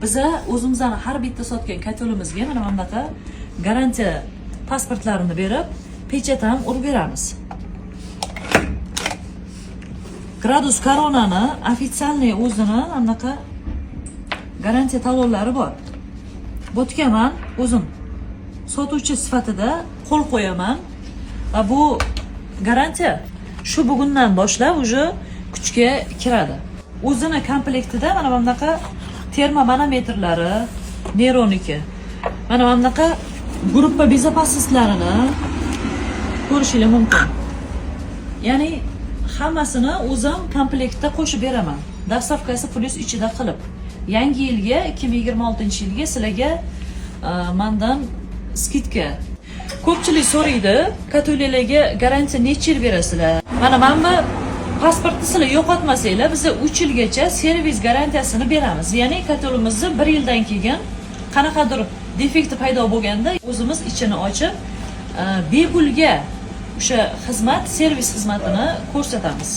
Biza o'zimizning har bitta sotgan kotelimizga mana bunaqa garantiya pasportlarini berib, pechat ham urib beramiz. Gradus Corona'ni ofitsialniy o'zini anaqa garantiya talonlari bor. Botgaman o'zim sotuvchi sifatida qo'l qo'yaman va bu garantiya shu bugundan boshlab уже kuchga kiradi. O'zini komplektida mana bunaqa termomanometrlari Neroniki. Mana bunaqa gruppa bezopasnostlarini ko'rishingiz mumkin. Ya'ni hammasini o'zim komplektda qo'shib beraman. Dastavkasi plyus ichida qilib. Yangi yilga 2026-yilga sizlarga mendan skidka. Ko'pchilik so'raydi, katoliklarga garantiya necha yil berasizlar? Mana bu pasportni sizlar yo'qotmasanglar, biz 3 yilgacha servis garantiyasini beramiz. Ya'ni katoligimizni 1 yildan keyin qanaqadir defekti paydo bo'lganda o'zimiz ichini ochib, bepulga o'sha xizmat, servis xizmatini ko'rsatamiz.